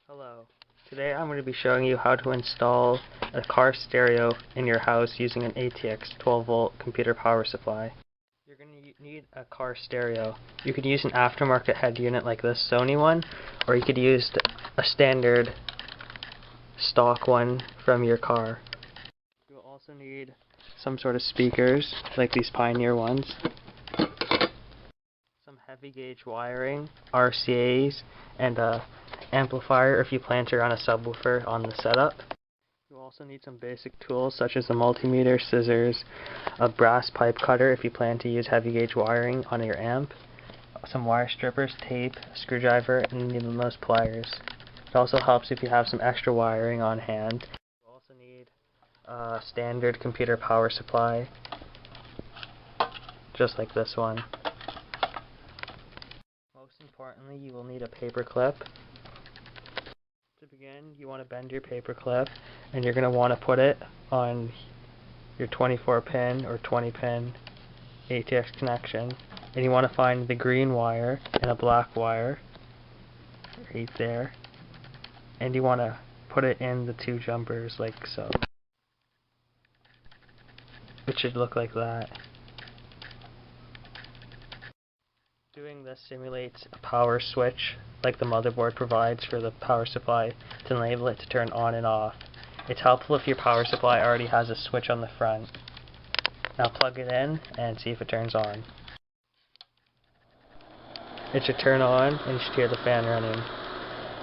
Hello. Today I'm going to be showing you how to install a car stereo in your house using an ATX 12-volt computer power supply. You're going to need a car stereo. You could use an aftermarket head unit like this Sony one, or you could use a standard stock one from your car. You'll also need some sort of speakers like these Pioneer ones, some heavy gauge wiring, RCAs, and a amplifier if you plan to run a subwoofer on the setup. You'll also need some basic tools such as a multimeter, scissors, a brass pipe cutter if you plan to use heavy gauge wiring on your amp, some wire strippers, tape, a screwdriver, and you need those pliers. It also helps if you have some extra wiring on hand. You'll also need a standard computer power supply, just like this one. Most importantly, you will need a paper clip. To begin, you want to bend your paper clip, and you're going to want to put it on your 24-pin or 20-pin ATX connection. And you want to find the green wire and a black wire right there. And you want to put it in the two jumpers like so. It should look like that. Doing this simulates a power switch like the motherboard provides for the power supply to enable it to turn on and off. It's helpful if your power supply already has a switch on the front. Now plug it in and see if it turns on. It should turn on and you should hear the fan running.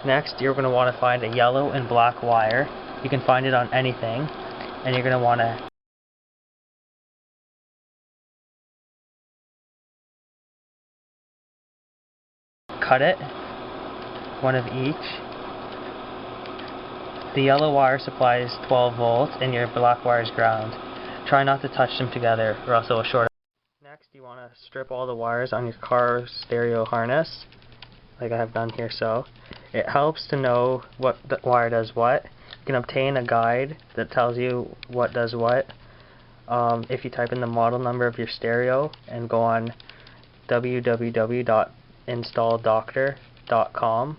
Next, you're going to want to find a yellow and black wire. You can find it on anything, and you're going to want to cut it, one of each. The yellow wire supplies 12 volts and your black wire is ground. Try not to touch them together or else it will short. Next, you want to strip all the wires on your car stereo harness, like I have done here so. It helps to know what the wire does what. You can obtain a guide that tells you what does what if you type in the model number of your stereo and go on www.installdoctor.com.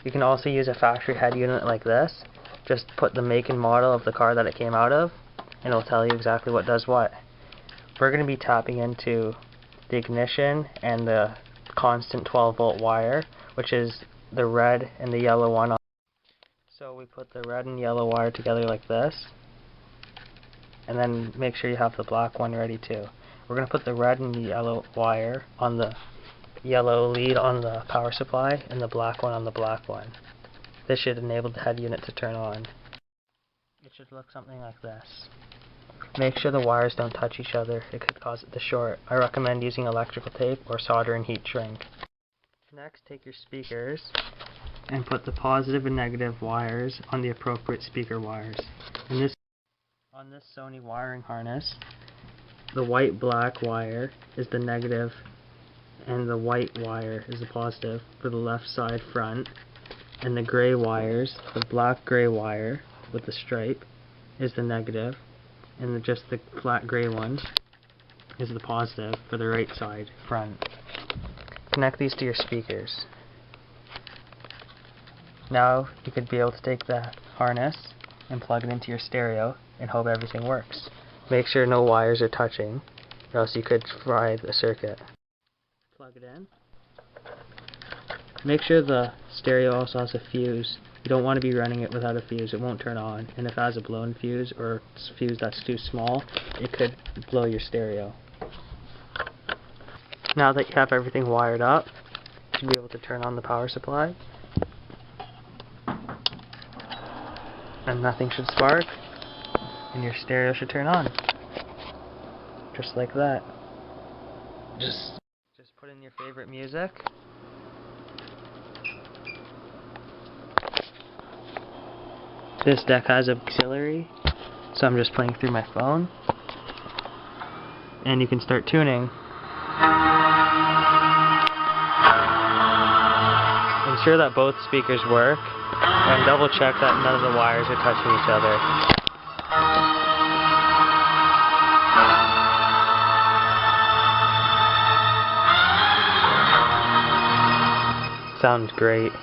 You can also use a factory head unit like this. Just put the make and model of the car that it came out of, and it'll tell you exactly what does what. We're going to be tapping into the ignition and the constant 12-volt wire, which is the red and the yellow one. So we put the red and yellow wire together like this, and then make sure you have the black one ready too. We're going to put the red and the yellow wire on the yellow lead on the power supply and the black one on the black one. This should enable the head unit to turn on. It should look something like this. Make sure the wires don't touch each other, it could cause it to short. I recommend using electrical tape or solder and heat shrink. Next, take your speakers and put the positive and negative wires on the appropriate speaker wires. On this Sony wiring harness, the white-black wire is the negative and the white wire is the positive for the left side front, and the gray wires, the black-gray wire with the stripe, is the negative, and just the flat gray one is the positive for the right side front. Connect these to your speakers. Now you could be able to take the harness and plug it into your stereo and hope everything works. Make sure no wires are touching, or else you could fry the circuit. Plug it in. Make sure the stereo also has a fuse. You don't want to be running it without a fuse, it won't turn on. And if it has a blown fuse or a fuse that's too small, it could blow your stereo. Now that you have everything wired up, you should be able to turn on the power supply. And nothing should spark, and your stereo should turn on. Just like that. Just put in your favorite music. This deck has auxiliary, so I'm just playing through my phone. And you can start tuning. Ensure that both speakers work, and double check that none of the wires are touching each other. Sounds great.